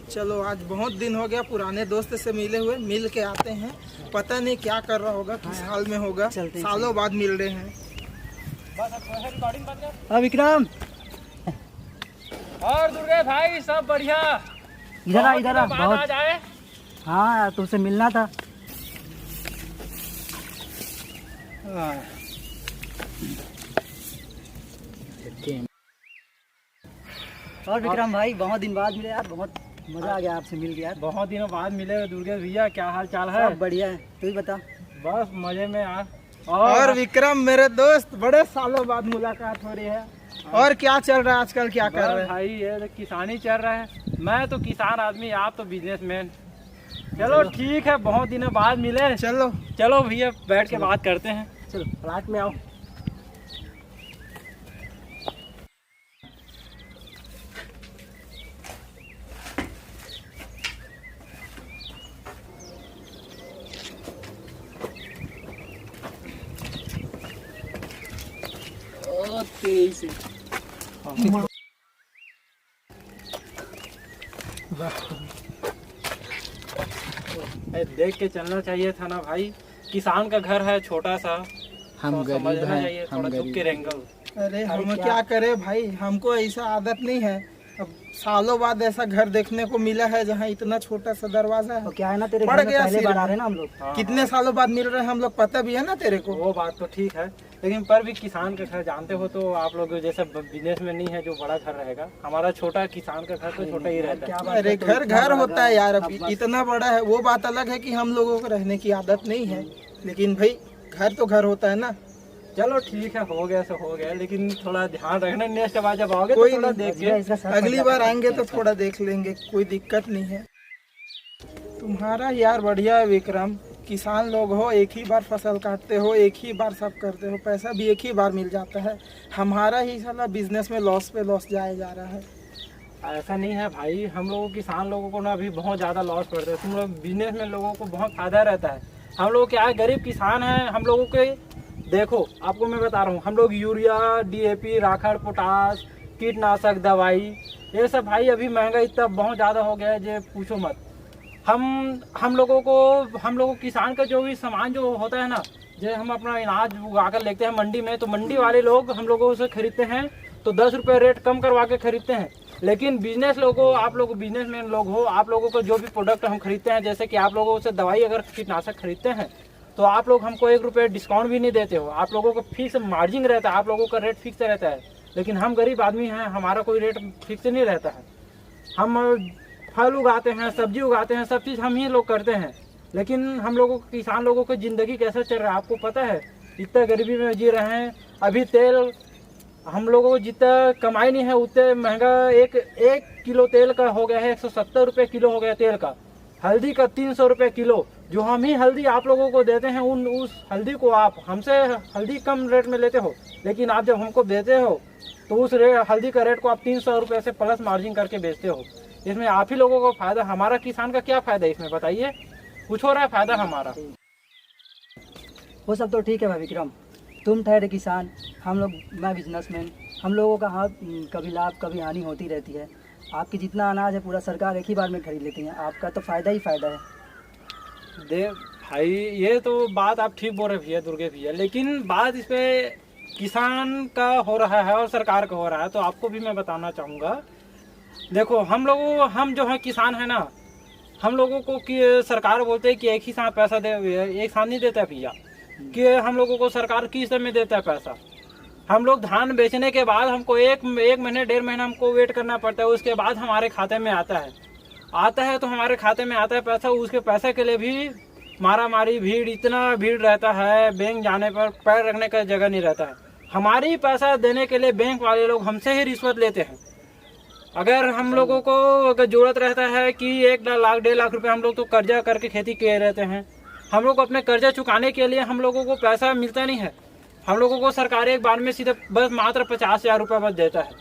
चलो आज बहुत दिन हो गया, पुराने दोस्त से मिले हुए, मिल के आते हैं। पता नहीं क्या कर रहा होगा, किस हाल में होगा। सालों बाद मिल रहे हैं। हाँ विक्रम, और दुर्गे भाई सब बढ़िया। इधर आ इधर आ। बहुत आज आए। हाँ यार, तुमसे मिलना था। और विक्रम भाई बहुत दिन बाद मिले यार, बहुत मजा आ गया आपसे मिल गया यार। बहुत दिनों बाद मिले दुर्गे भैया, क्या हाल चाल है? सब बढ़िया है, तू ही बता। बस मजे में यार। और विक्रम मेरे दोस्त, बड़े सालों बाद मुलाकात हो रही है। और क्या चल रहा है आजकल, क्या कर रहे हैं? भाई ये तो किसानी चल रहा है। मैं तो किसान आदमी, आप तो बिजनेसमैन। चलो ठीक है, बहुत दिनों बाद मिले। चलो चलो भैया बैठ के बात करते हैं। चलो फ्लैट में आओ। से देख के चलना चाहिए था ना भाई। किसान का घर है छोटा सा, हम तो समझना चाहिए, थोड़ा झुक के रहेंगे। अरे हम क्या करें भाई, हमको ऐसा आदत नहीं है। अब सालों बाद ऐसा घर देखने को मिला है जहाँ इतना छोटा सा दरवाजा है। तो क्या है ना, तेरे पड़ घर में गया पहले सिर बार आ में। रहे हैं ना हम लोग। कितने सालों बाद मिल रहे हैं हम लोग, पता भी है ना तेरे को। वो बात तो ठीक है, लेकिन पर भी किसान का घर जानते हो तो आप लोग जैसे बिजनेस में नहीं है जो बड़ा घर रहेगा। हमारा छोटा किसान का घर तो छोटा ही रहता है। अरे घर घर होता है यार, अब इतना बड़ा है। वो बात अलग है कि हम लोगों को रहने की आदत नहीं है, लेकिन भाई घर तो घर होता है ना। चलो ठीक है, हो गया सो हो गया, लेकिन थोड़ा ध्यान रखना नेक्स्ट बार जब आओगे कोई तो थोड़ा नहीं, देख के। अगली बार आएंगे तो थोड़ा देख लेंगे, कोई दिक्कत नहीं है। तुम्हारा यार बढ़िया है विक्रम, किसान लोग हो, एक ही बार फसल काटते हो, एक ही बार सब करते हो, पैसा भी एक ही बार मिल जाता है। हमारा ही साला बिजनेस में लॉस पे लॉस जाया जा रहा है। ऐसा नहीं है भाई, हम लोगों किसान लोगों को ना अभी बहुत ज़्यादा लॉस पड़ता है। तुम लोग बिजनेस में लोगों को बहुत फायदा रहता है। हम लोग क्या है, गरीब किसान हैं। हम लोगों के देखो, आपको मैं बता रहा हूँ, हम लोग यूरिया, DAP, राखड़, पोटास, कीटनाशक दवाई, ये सब भाई अभी महंगा इतना बहुत ज़्यादा हो गया है जो पूछो मत। हम लोगों को किसान का जो भी सामान जो होता है ना, जो हम अपना अनाज उगा कर लेते हैं मंडी में, तो मंडी वाले लोग हम लोगों से खरीदते हैं तो 10 रुपये रेट कम करवा के खरीदते हैं। लेकिन बिजनेस लोगों, आप लोग बिजनेसमैन लोग हो, आप लोगों को जो भी प्रोडक्ट हम खरीदते हैं, जैसे कि आप लोगों से दवाई अगर कीटनाशक खरीदते हैं तो आप लोग हमको 1 रुपये डिस्काउंट भी नहीं देते हो। आप लोगों को फिक्स मार्जिन रहता है, आप लोगों का रेट फिक्स रहता है। लेकिन हम गरीब आदमी हैं, हमारा कोई रेट फिक्स नहीं रहता है। हम फल उगाते हैं, सब्जी उगाते हैं, सब चीज़ हम ही लोग करते हैं। लेकिन हम लोगों को, किसान लोगों की ज़िंदगी कैसे चल रहा है आपको पता है? इतना गरीबी में जी रहे हैं। अभी तेल हम लोगों को जितना कमाई नहीं है उतने महंगा एक किलो तेल का हो गया है, 170 रुपये किलो हो गया तेल का। हल्दी का 300 रुपये किलो। जो हम ही हल्दी आप लोगों को देते हैं, उस हल्दी को आप हमसे हल्दी कम रेट में लेते हो, लेकिन आप जब हमको देते हो तो उस हल्दी का रेट को आप 300 रुपये से प्लस मार्जिन करके बेचते हो। इसमें आप ही लोगों को फायदा, हमारा किसान का क्या फायदा है इसमें बताइए? कुछ हो रहा है फायदा हमारा? वो सब तो ठीक है भाई विक्रम, तुम ठहरे किसान, हम लोग, मैं बिजनेसमैन। हम लोगों का हाँ कभी लाभ कभी हानि होती रहती है। आपकी जितना अनाज है पूरा सरकार एक ही बार में खरीद लेती है, आपका तो फ़ायदा ही फ़ायदा है। दे भाई, ये तो बात आप ठीक बोल रहे भैया, दुर्गे भैया, लेकिन बात इस पे किसान का हो रहा है और सरकार का हो रहा है, तो आपको भी मैं बताना चाहूँगा। देखो हम जो है किसान है ना, हम लोगों को कि सरकार बोलते हैं कि एक ही साथ पैसा दे, एक साथ नहीं देता है भैया, कि हम लोगों को सरकार किस में देता है पैसा। हम लोग धान बेचने के बाद हमको एक महीने 1.5 महीना हमको वेट करना पड़ता है, उसके बाद हमारे खाते में आता है तो हमारे खाते में आता है पैसा। उसके पैसे के लिए भी मारा मारी भीड़, इतना भीड़ रहता है, बैंक जाने पर पैर रखने का जगह नहीं रहता है। हमारी पैसा देने के लिए बैंक वाले लोग हमसे ही रिश्वत लेते हैं। अगर हम लोगों को अगर जरूरत रहता है कि 1 लाख 1.5 लाख रुपए हम लोग तो कर्जा करके खेती किए रहते हैं, हम लोग अपने कर्जा चुकाने के लिए हम लोगों को पैसा मिलता नहीं है। हम लोगों को सरकार एक बार में सीधे बस मात्र 50,000 रुपये बस देता है।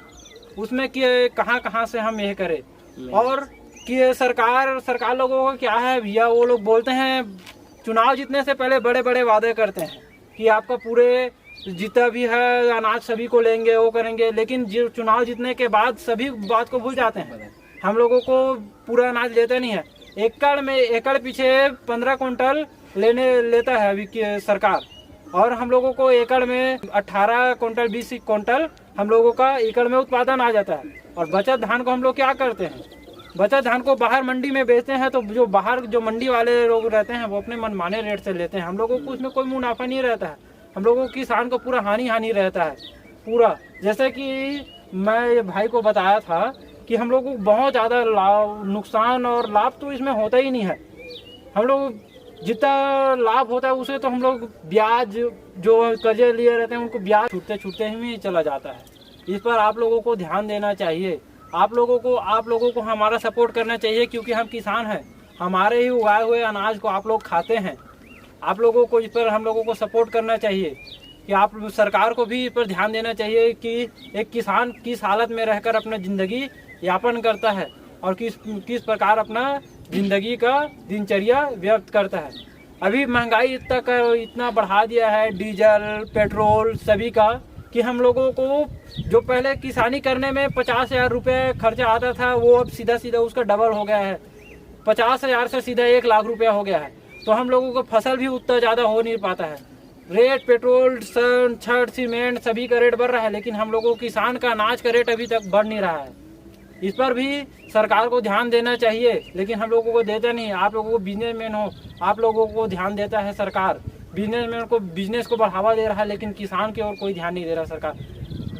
उसमें कि कहाँ से हम यह करें। और कि सरकार लोगों को क्या है भैया, वो लोग बोलते हैं चुनाव जीतने से पहले बड़े बड़े वादे करते हैं कि आपका पूरे जितना भी है अनाज सभी को लेंगे, वो करेंगे, लेकिन चुनाव जीतने के बाद सभी बात को भूल जाते हैं। हम लोगों को पूरा अनाज देता नहीं है। एकड़ पीछे 15 कुंटल लेता है अभी की सरकार, और हम लोगों को एकड़ में 18 कुंटल 20 कुंटल हम लोगों का एकड़ में उत्पादन आ जाता है। और बचत धान को हम लोग क्या करते हैं, बचत धान को बाहर मंडी में बेचते हैं, तो जो बाहर जो मंडी वाले लोग रहते हैं वो अपने मनमाने रेट से लेते हैं। हम लोगों को उसमें कोई मुनाफा नहीं रहता है, हम लोगों को किसान को पूरा हानि रहता है पूरा। जैसे कि मैं भाई को बताया था कि हम लोगों को बहुत ज़्यादा नुकसान और लाभ तो इसमें होता ही नहीं है। हम लोग जितना लाभ होता है उसे तो हम लोग ब्याज जो कर्जे लिए रहते हैं उनको ब्याज छूटते ही चला जाता है। इस पर आप लोगों को ध्यान देना चाहिए। आप लोगों को हमारा सपोर्ट करना चाहिए, क्योंकि हम किसान हैं, हमारे ही उगाए हुए अनाज को आप लोग खाते हैं। आप लोगों को इस पर हम लोगों को सपोर्ट करना चाहिए कि आप सरकार को भी इस पर ध्यान देना चाहिए कि एक किसान किस हालत में रहकर अपना ज़िंदगी यापन करता है और किस प्रकार अपना ज़िंदगी का दिनचर्या व्यक्त करता है। अभी महंगाई इतना बढ़ा दिया है, डीजल पेट्रोल सभी का, कि हम लोगों को जो पहले किसानी करने में 50,000 रुपये खर्चा आता था वो अब सीधा उसका डबल हो गया है। 50,000 से सीधा 1 लाख रुपया हो गया है। तो हम लोगों को फसल भी उतना ज़्यादा हो नहीं पाता है। रेट पेट्रोल छड़ सीमेंट सभी का रेट बढ़ रहा है, लेकिन हम लोगों को किसान का अनाज का रेट अभी तक बढ़ नहीं रहा है। इस पर भी सरकार को ध्यान देना चाहिए, लेकिन हम लोगों को देता नहीं है। आप लोगों को बिजनेसमैन हो, आप लोगों को ध्यान देता है सरकार। बिजनेसमैन को बिजनेस को बढ़ावा दे रहा है, लेकिन किसान की ओर कोई ध्यान नहीं दे रहा सरकार।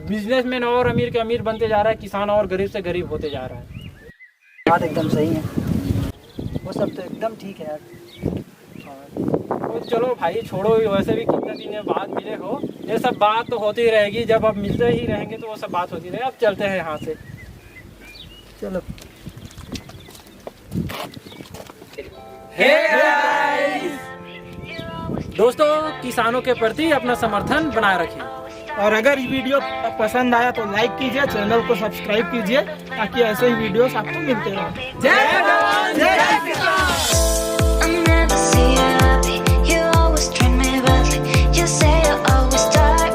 बिजनेसमैन और अमीर के अमीर बनते जा रहा है, किसान और गरीब से गरीब होते जा रहा है। बात एकदम सही है, वो सब तो एकदम ठीक है यार। तो चलो भाई छोड़ो, वैसे भी कितने दिन बाद मिले हो, ये सब बात तो होती रहेगी। जब अब मिलते ही रहेंगे तो वो सब बात होती रहेगी। अब चलते हैं यहाँ से, चलो। दोस्तों, किसानों के प्रति अपना समर्थन बनाए रखें। और अगर ये वीडियो पसंद आया तो लाइक कीजिए, चैनल को सब्सक्राइब कीजिए, ताकि ऐसे ही वीडियोस आपको मिलते रहें। जय किसान।